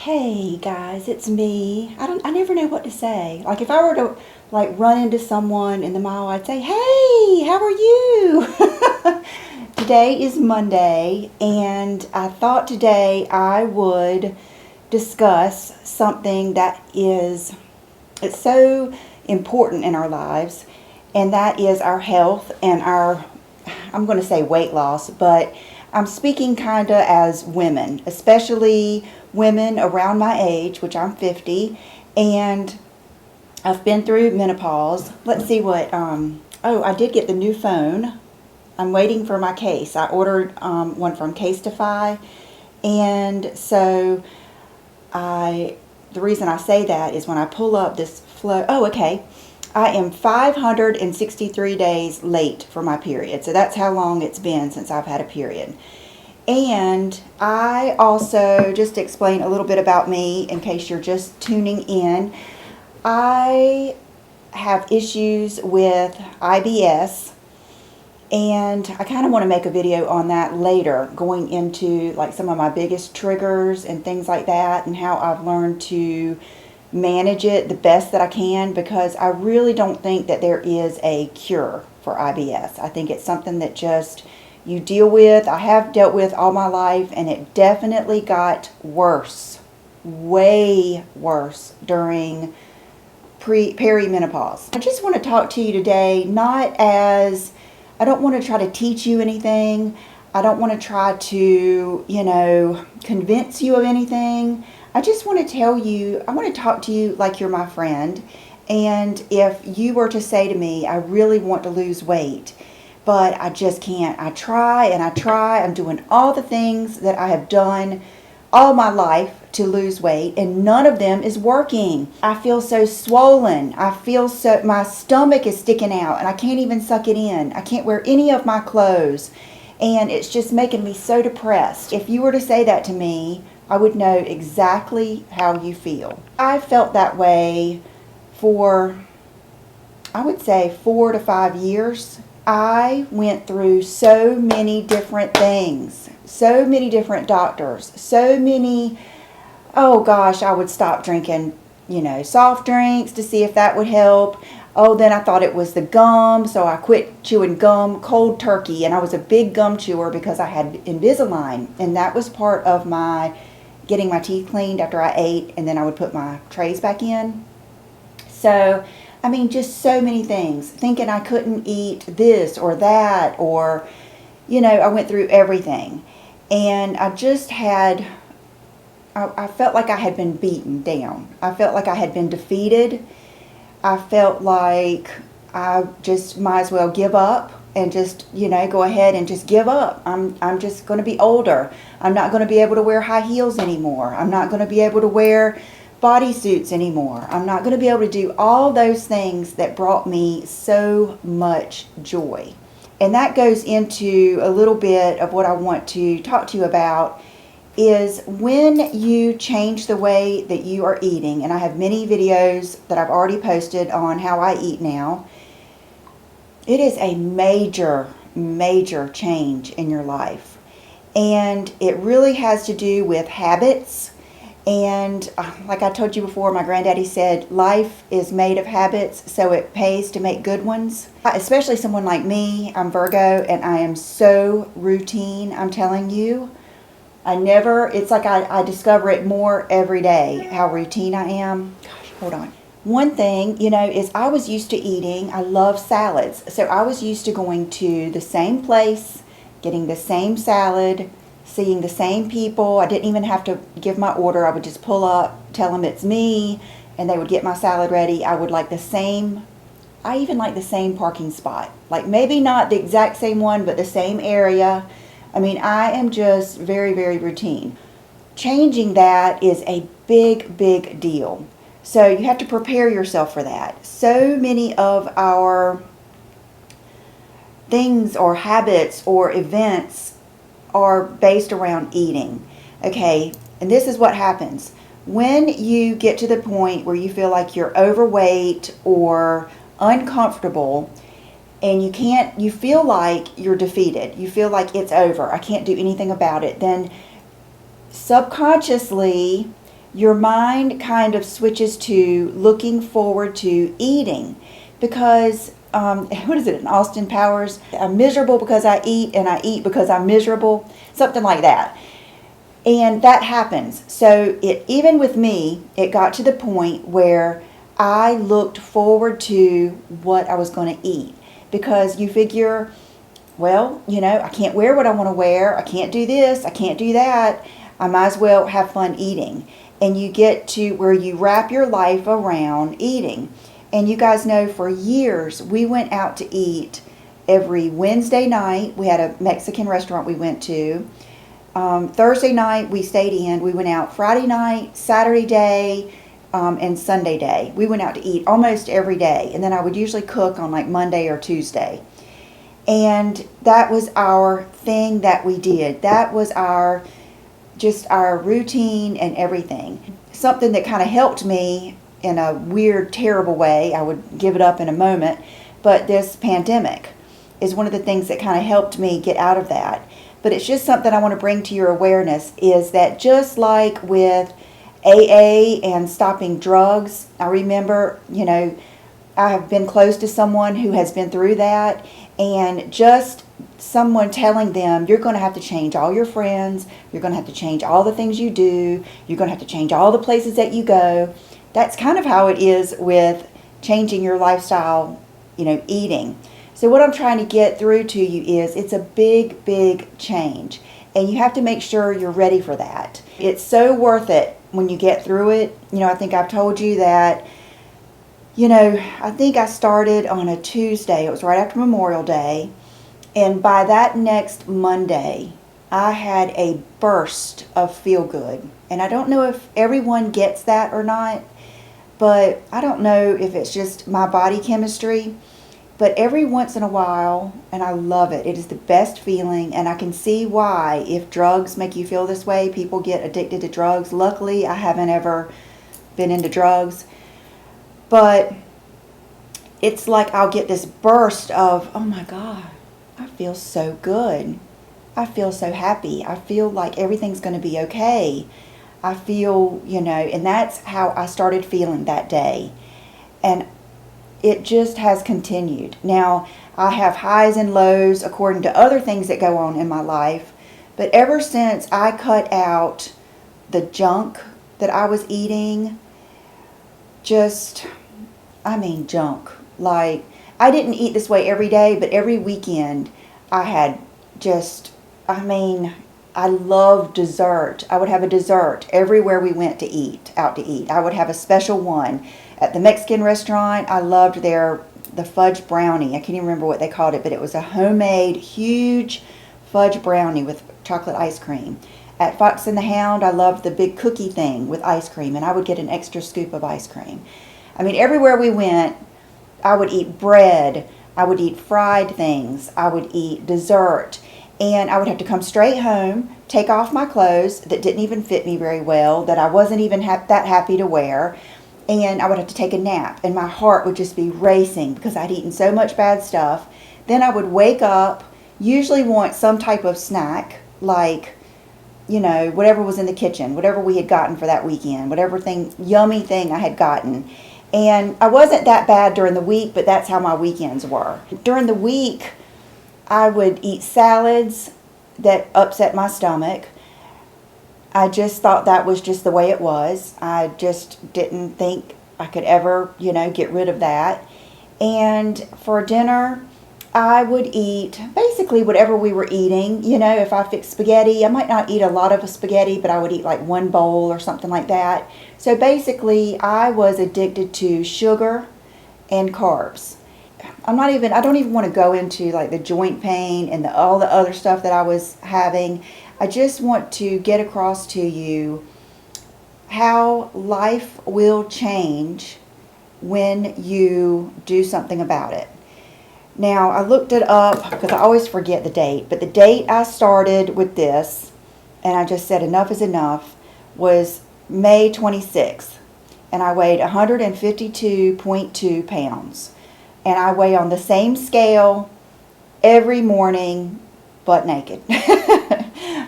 Hey guys, it's me. I never know what to say. Like if I were to run into someone in the mall, I'd say, "Hey, how are you?" Today is Monday, and I thought today I would discuss something that it's so important in our lives, and that is our health and our, I'm going to say weight loss, but I'm speaking kind of as women, especially women around my age, which I'm 50, and I've been through menopause. Let's see what, I did get the new phone. I'm waiting for my case. I ordered one from Casetify, and so the reason I say that is when I pull up this flow, I am 563 days late for my period. So that's how long it's been since I've had a period. And I also, just to explain a little bit about me in case you're just tuning in, I have issues with IBS, and I kind of want to make a video on that later, going into like some of my biggest triggers and things like that, and how I've learned to manage it the best that I can, because I really don't think that there is a cure for IBS. I think it's something that just you deal with. I have dealt with all my life, and it definitely got worse, way worse during perimenopause. I just want to talk to you today, not as, I don't want to try to teach you anything. I don't want to try to, convince you of anything. I just want to tell you, I want to talk to you like you're my friend. And if you were to say to me, I really want to lose weight, but I just can't. I try and I try. I'm doing all the things that I have done all my life to lose weight, and none of them is working. I feel so swollen. My stomach is sticking out, and I can't even suck it in. I can't wear any of my clothes, and it's just making me so depressed. If you were to say that to me, I would know exactly how you feel. I felt that way for, I would say, 4 to 5 years. I went through so many different things, so many different doctors, I would stop drinking, soft drinks to see if that would help. Then I thought it was the gum, so I quit chewing gum cold turkey, and I was a big gum chewer because I had Invisalign, and that was part of my getting my teeth cleaned after I ate, and then I would put my trays back in. So just so many things, thinking I couldn't eat this or that, or, I went through everything. And I just had, I felt like I had been beaten down. I felt like I had been defeated. I felt like I just might as well give up and just, go ahead and just give up. I'm just going to be older. I'm not going to be able to wear high heels anymore. I'm not going to be able to wear bodysuits anymore. I'm not going to be able to do all those things that brought me so much joy. And that goes into a little bit of what I want to talk to you about, is when you change the way that you are eating. And I have many videos that I've already posted on how I eat now. It is a major, major change in your life. And it really has to do with habits. And like I told you before, my granddaddy said, life is made of habits, so it pays to make good ones. Especially someone like me, I'm Virgo, and I am so routine, I'm telling you. It's like I discover it more every day, how routine I am. Gosh, hold on. One thing, is I was used to eating, I love salads. So I was used to going to the same place, getting the same salad, seeing the same people. I didn't even have to give my order. I would just pull up, tell them it's me, and they would get my salad ready. I even like the same parking spot. Like maybe not the exact same one, but the same area. I am just very, very routine. Changing that is a big, big deal. So you have to prepare yourself for that. So many of our things or habits or events are based around eating. Okay, and this is what happens. When you get to the point where you feel like you're overweight or uncomfortable, and you feel like you're defeated, you feel like it's over, I can't do anything about it, then subconsciously your mind kind of switches to looking forward to eating. Because, what is it in Austin Powers? I'm miserable because I eat, and I eat because I'm miserable. Something like that. And that happens. So even with me, it got to the point where I looked forward to what I was going to eat. Because you figure, well, I can't wear what I want to wear. I can't do this. I can't do that. I might as well have fun eating. And you get to where you wrap your life around eating. And you guys know for years we went out to eat every Wednesday night. We had a Mexican restaurant we went to. Thursday night we stayed in. We went out Friday night, Saturday day, and Sunday day. We went out to eat almost every day. And then I would usually cook on like Monday or Tuesday. And that was our thing that we did. That was just our routine and everything. Something that kind of helped me in a weird, terrible way. I would give it up in a moment. But this pandemic is one of the things that kind of helped me get out of that. But it's just something I want to bring to your awareness, is that just like with AA and stopping drugs, I remember, I have been close to someone who has been through that, and just someone telling them, you're going to have to change all your friends, you're going to have to change all the things you do, you're going to have to change all the places that you go. That's kind of how it is with changing your lifestyle, eating. So what I'm trying to get through to you is it's a big, big change. And you have to make sure you're ready for that. It's so worth it when you get through it. I think I've told you that, I think I started on a Tuesday. It was right after Memorial Day. And by that next Monday, I had a burst of feel-good. And I don't know if everyone gets that or not, but I don't know if it's just my body chemistry. But every once in a while, and I love it, it is the best feeling, and I can see why, if drugs make you feel this way, people get addicted to drugs. Luckily, I haven't ever been into drugs. But it's like I'll get this burst of, oh my God, I feel so good. I feel so happy. I feel like everything's going to be okay. I feel, and that's how I started feeling that day. And it just has continued. Now, I have highs and lows according to other things that go on in my life. But ever since I cut out the junk that I was eating, junk. Like, I didn't eat this way every day, but every weekend I had I love dessert. I would have a dessert everywhere we went out to eat. I would have a special one. At the Mexican restaurant, I loved the fudge brownie. I can't even remember what they called it, but it was a homemade, huge fudge brownie with chocolate ice cream. At Fox and the Hound, I loved the big cookie thing with ice cream, and I would get an extra scoop of ice cream. Everywhere we went, I would eat bread, I would eat fried things, I would eat dessert, and I would have to come straight home, take off my clothes that didn't even fit me very well, that I wasn't even that happy to wear, and I would have to take a nap, and my heart would just be racing because I'd eaten so much bad stuff. Then I would wake up, usually want some type of snack, like, whatever was in the kitchen, whatever we had gotten for that weekend, whatever yummy thing I had gotten. And I wasn't that bad during the week, but that's how my weekends were. During the week, I would eat salads that upset my stomach. I just thought that was just the way it was. I just didn't think I could ever, get rid of that. And for dinner, I would eat basically whatever we were eating. If I fixed spaghetti, I might not eat a lot of spaghetti, but I would eat like one bowl or something like that. So basically, I was addicted to sugar and carbs. I don't even want to go into like the joint pain and all the other stuff that I was having. I just want to get across to you how life will change when you do something about it. Now, I looked it up because I always forget the date, but the date I started with this, and I just said enough is enough, was May 26th, and I weighed 152.2 pounds. And I weigh on the same scale every morning, butt naked.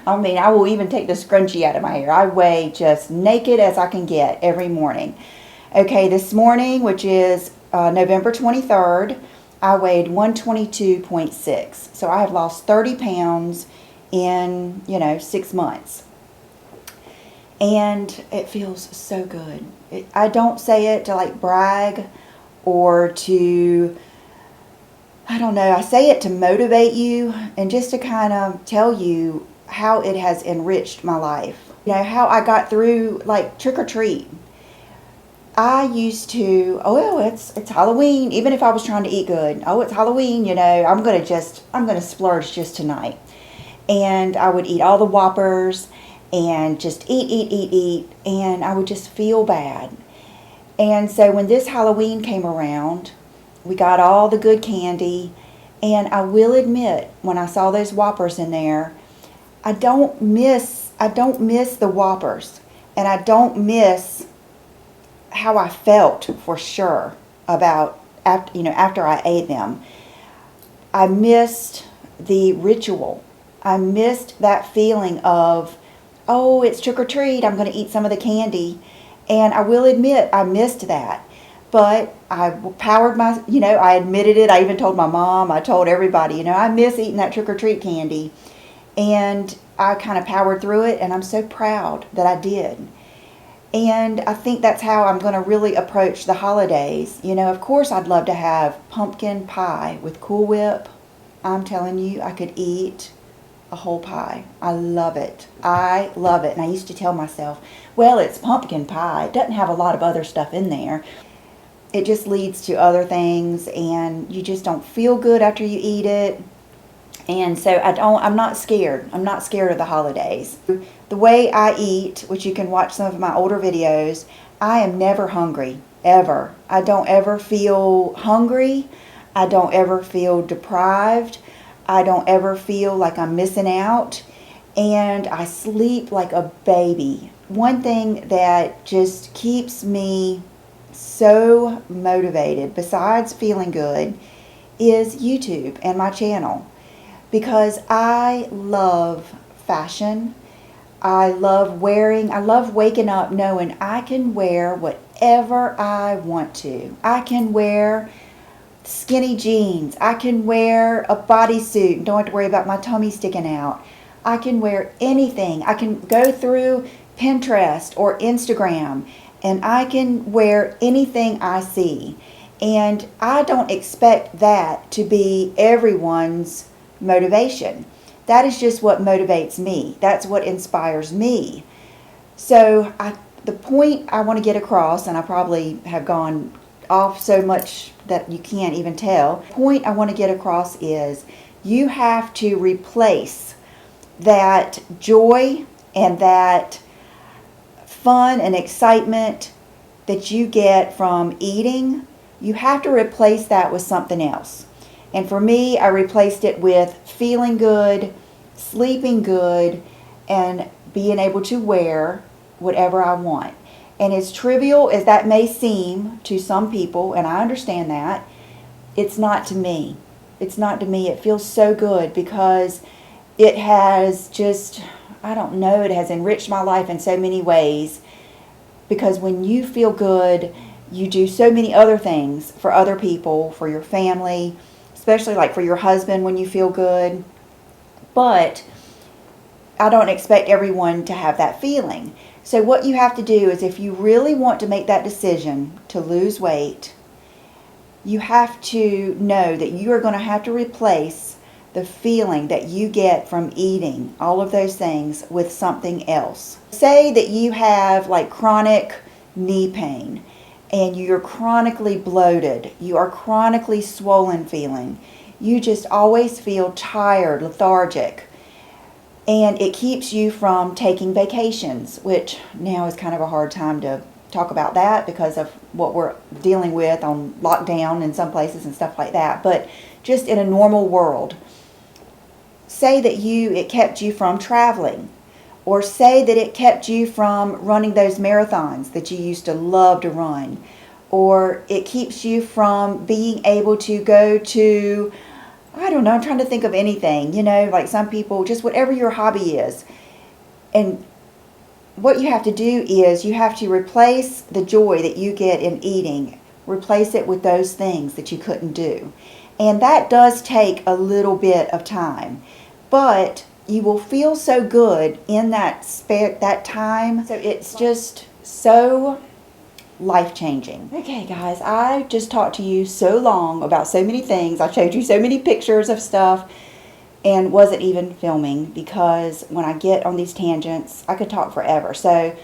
I mean, I will even take the scrunchie out of my hair. I weigh just naked as I can get every morning. Okay, this morning, which is November 23rd, I weighed 122.6. So I have lost 30 pounds in, 6 months. And it feels so good. I don't say it to like brag or to, I don't know, I say it to motivate you and just to kind of tell you how it has enriched my life. How I got through like trick or treat. I used to, it's Halloween, even if I was trying to eat good. Oh, it's Halloween, I'm going to splurge just tonight. And I would eat all the Whoppers and just eat, and I would just feel bad. And so when this Halloween came around, we got all the good candy, and I will admit, when I saw those Whoppers in there, I don't miss the Whoppers, and I don't miss how I felt for sure about after I ate them. I missed the ritual. I missed that feeling of, oh, it's trick or treat, I'm going to eat some of the candy. And I will admit I missed that. But I powered I admitted it. I even told my mom, I told everybody, I miss eating that trick or treat candy. And I kind of powered through it, and I'm so proud that I did. And I think that's how I'm going to really approach the holidays. Of course I'd love to have pumpkin pie with Cool Whip. I'm telling you, I could eat a whole pie. I love it. I love it. And I used to tell myself, well, it's pumpkin pie. It doesn't have a lot of other stuff in there. It just leads to other things, and you just don't feel good after you eat it. And so I'm not scared. I'm not scared of the holidays. The way I eat, which you can watch some of my older videos, I am never hungry, ever. I don't ever feel hungry. I don't ever feel deprived. I don't ever feel like I'm missing out. And I sleep like a baby. One thing that just keeps me so motivated, besides feeling good, is YouTube and my channel. Because I love fashion. I love waking up knowing I can wear whatever I want to. I can wear skinny jeans. I can wear a bodysuit and don't have to worry about my tummy sticking out. I can wear anything. I can go through Pinterest or Instagram and I can wear anything I see. And I don't expect that to be everyone's motivation. That is just what motivates me. That's what inspires me. So the point I want to get across, and I probably have gone off so much that you can't even tell. The point I want to get across is you have to replace that joy and that fun and excitement that you get from eating. You have to replace that with something else. And for me, I replaced it with feeling good, sleeping good, and being able to wear whatever I want. And as trivial as that may seem to some people, and I understand that, it's not to me. It's not to me. It feels so good because it has just, I don't know, it has enriched my life in so many ways. Because when you feel good, you do so many other things for other people, for your family, especially like for your husband when you feel good. But I don't expect everyone to have that feeling. So what you have to do is, if you really want to make that decision to lose weight, you have to know that you are going to have to replace the feeling that you get from eating all of those things with something else. Say that you have like chronic knee pain and you're chronically bloated, you are chronically swollen feeling, you just always feel tired, lethargic, and it keeps you from taking vacations, which now is kind of a hard time to talk about that because of what we're dealing with on lockdown in some places and stuff like that. But just in a normal world, say that it kept you from traveling, or say that it kept you from running those marathons that you used to love to run, or it keeps you from being able to go to I don't know, I'm trying to think of anything, you know, like some people, just whatever your hobby is. And what you have to do is you have to replace the joy that you get in eating, replace it with those things that you couldn't do. And that does take a little bit of time, but you will feel so good in that time. So it's just so life-changing. Okay guys, I just talked to you so long about so many things. I showed you so many pictures of stuff and wasn't even filming, because when I get on these tangents I could talk forever. So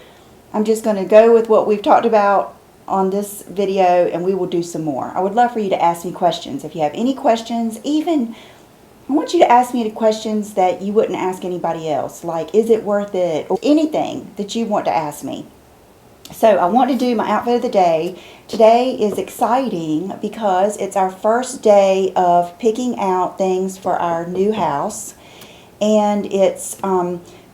I'm just going to go with what we've talked about on this video, and we will do some more. I would love for you to ask me questions. If you have any questions, even I want you to ask me the questions that you wouldn't ask anybody else, like is it worth it, or anything that you want to ask me. So I want to do my outfit of the day. Today is exciting because it's our first day of picking out things for our new house. And it's,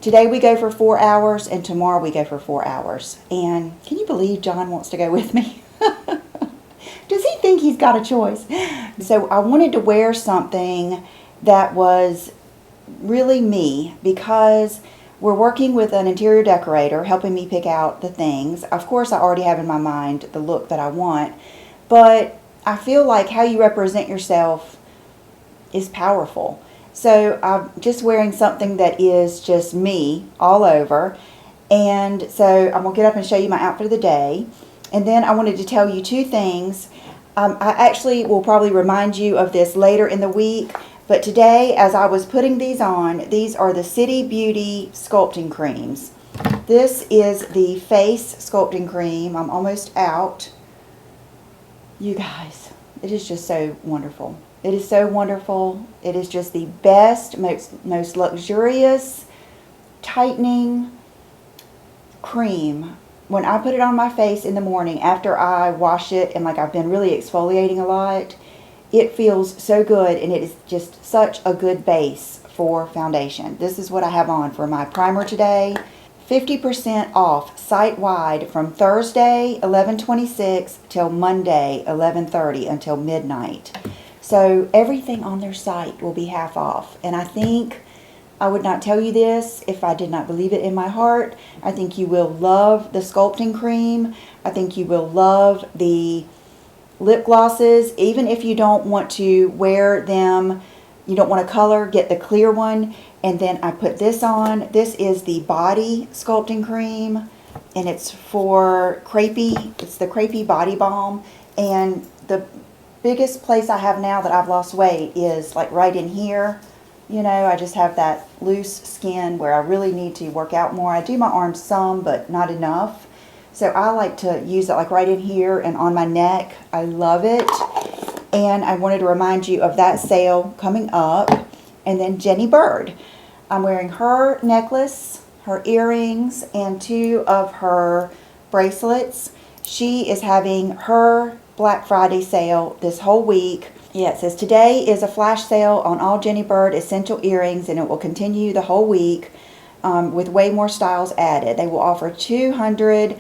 today we go for 4 hours and tomorrow we go for 4 hours. And can you believe John wants to go with me? Does he think he's got a choice? So I wanted to wear something that was really me, because we're working with an interior decorator helping me pick out the things. Of course, I already have in my mind the look that I want, but I feel like how you represent yourself is powerful. So I'm just wearing something that is just me all over. And so I'm going to get up and show you my outfit of the day. And then I wanted to tell you two things. I actually will probably remind you of this later in the week. But today, as I was putting these on, these are the City Beauty Sculpting Creams. This is the Face Sculpting Cream. I'm almost out. You guys, it is just so wonderful. It is so wonderful. It is just the best, most luxurious, tightening cream. When I put it on my face in the morning after I wash it, and like I've been really exfoliating a lot, it feels so good, and it is just such a good base for foundation. This is what I have on for my primer today. 50% off site-wide from Thursday 11/26 till Monday 11/30 until midnight. So everything on their site will be half off. And I think I would not tell you this if I did not believe it in my heart. I think you will love the sculpting cream. I think you will love the lip glosses. Even if you don't want to wear them, you don't want to color, get the clear one. And then I put this on. This is the body sculpting cream, and it's for Crepey. It's the Crepey body balm. And the biggest place I have now that I've lost weight is like right in here. You know, I just have that loose skin where I really need to work out more. I do my arms some, but not enough. So I like to use it like right in here and on my neck. I love it. And I wanted to remind you of that sale coming up. And then Jenny Bird. I'm wearing her necklace, her earrings, and 2 of her bracelets. She is having her Black Friday sale this whole week. Yeah, it says today is a flash sale on all Jenny Bird essential earrings, and it will continue the whole week with way more styles added. They will offer 200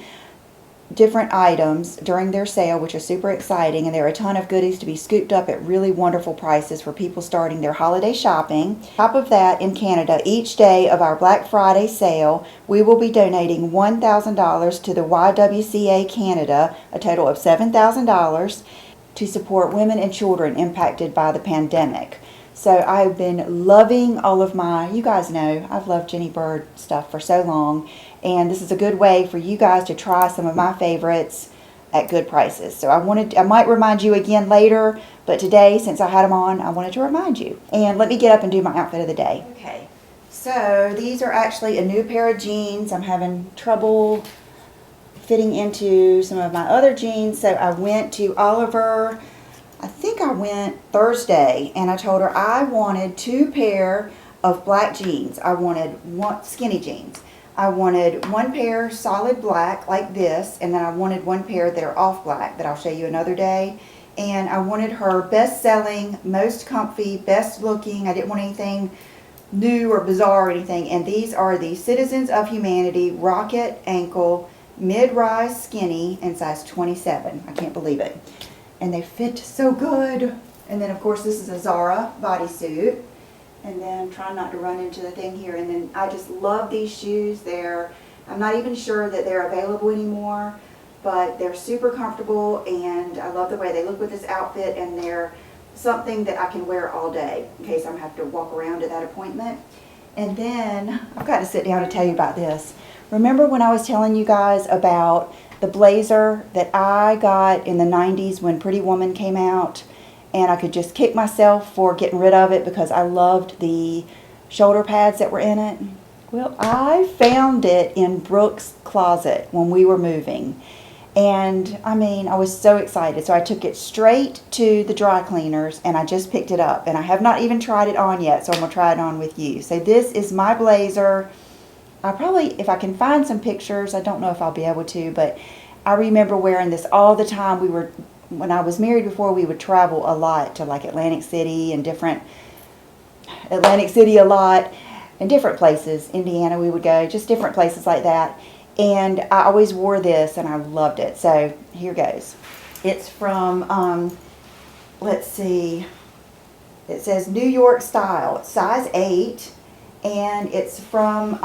different items during their sale, which is super exciting, and there are a ton of goodies to be scooped up at really wonderful prices for people starting their holiday shopping. On top of that, in Canada, each day of our Black Friday sale, we will be donating $1,000 to the YWCA Canada, a total of $7,000, to support women and children impacted by the pandemic. So I've been loving all of my, you guys know, I've loved Jenny Bird stuff for so long. And this is a good way for you guys to try some of my favorites at good prices. So I might remind you again later, but today, since I had them on, I wanted to remind you. And let me get up and do my outfit of the day. Okay, so these are actually a new pair of jeans. I'm having trouble fitting into some of my other jeans. So I went to Oliver, I think I went Thursday, and I told her I wanted 2 pair of black jeans. I wanted one skinny jeans. I wanted 1 pair solid black like this, and then I wanted 1 pair that are off black that I'll show you another day. And I wanted her best selling, most comfy, best looking. I didn't want anything new or bizarre or anything. And these are the Citizens of Humanity Rocket Ankle Mid-Rise Skinny in size 27. I can't believe it. And they fit so good. And then, of course, this is a Zara bodysuit. And then I'm trying not to run into the thing here. And then I just love these shoes. I'm not even sure that they're available anymore, but they're super comfortable, and I love the way they look with this outfit, and they're something that I can wear all day in case I have to walk around to that appointment. And then I've got to sit down and tell you about this. Remember when I was telling you guys about the blazer that I got in the 90s when Pretty Woman came out, and I could just kick myself for getting rid of it because I loved the shoulder pads that were in it? Well, I found it in Brooke's closet when we were moving. And I mean, I was so excited. So I took it straight to the dry cleaners and I just picked it up. And I have not even tried it on yet, so I'm going to try it on with you. So this is my blazer. I probably, if I can find some pictures, I don't know if I'll be able to, but I remember wearing this all the time. When I was married before, we would travel a lot to like Atlantic City a lot, and different places. Indiana we would go, just different places like that. And I always wore this, and I loved it. So here goes. It's from, let's see, it says New York Style. It's size 8, and it's from,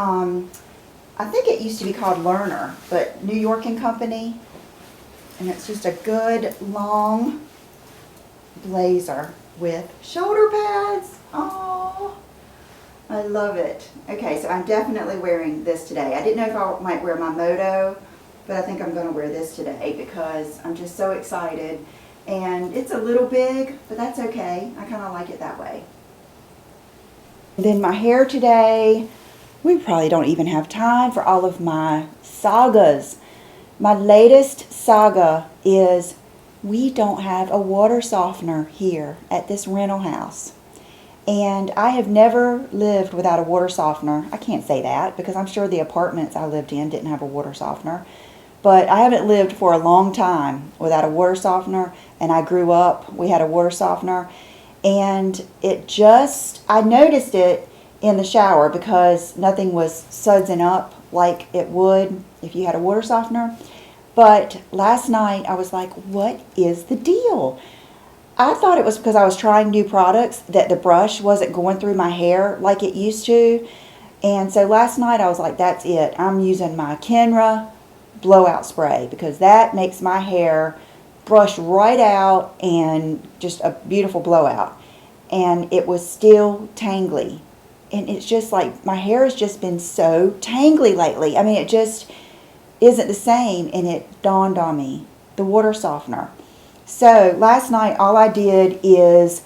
I think it used to be called Lerner, but New York and Company. And it's just a good, long blazer with shoulder pads. Oh, I love it. Okay, so I'm definitely wearing this today. I didn't know if I might wear my moto, but I think I'm going to wear this today because I'm just so excited. And it's a little big, but that's okay. I kind of like it that way. And then my hair today, we probably don't even have time for all of my sagas. My latest saga is we don't have a water softener here at this rental house. And I have never lived without a water softener. I can't say that because I'm sure the apartments I lived in didn't have a water softener. But I haven't lived for a long time without a water softener. And I grew up, we had a water softener. And I noticed it in the shower because nothing was sudsing up like it would if you had a water softener. But last night I was like, what is the deal? I thought it was because I was trying new products that the brush wasn't going through my hair like it used to. And so last night I was like, that's it. I'm using my Kenra blowout spray because that makes my hair brush right out and just a beautiful blowout. And it was still tangly. And it's just like, my hair has just been so tangly lately. I mean, it just isn't the same. And it dawned on me, the water softener. So last night all I did is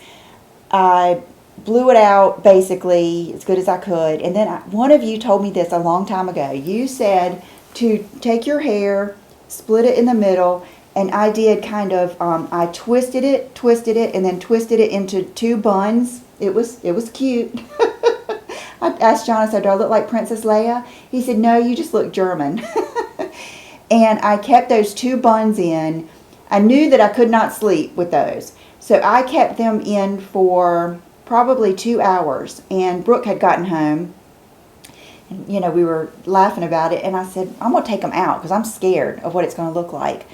I blew it out basically as good as I could. And then one of you told me this a long time ago. You said to take your hair, split it in the middle, and I did kind of, I twisted it, and then twisted it into 2 buns. It was cute. I asked John, I said, do I look like Princess Leia? He said, no, you just look German. And I kept those 2 buns in. I knew that I could not sleep with those. So I kept them in for probably 2 hours. And Brooke had gotten home. And, you know, we were laughing about it. And I said, I'm going to take them out because I'm scared of what it's going to look like.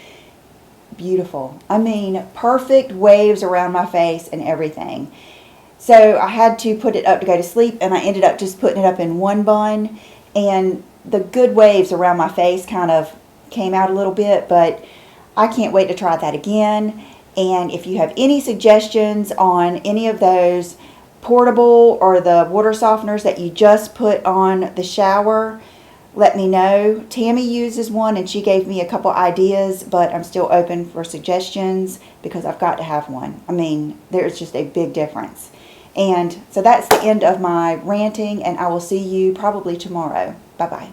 Beautiful. I mean, perfect waves around my face and everything. So I had to put it up to go to sleep. And I ended up just putting it up in 1 bun. And the good waves around my face kind of came out a little bit. But I can't wait to try that again. And if you have any suggestions on any of those portable or the water softeners that you just put on the shower, let me know. Tammy uses one and she gave me a couple ideas, but I'm still open for suggestions because I've got to have one. I mean, there's just a big difference. And so that's the end of my ranting, and I will see you probably tomorrow. Bye-bye.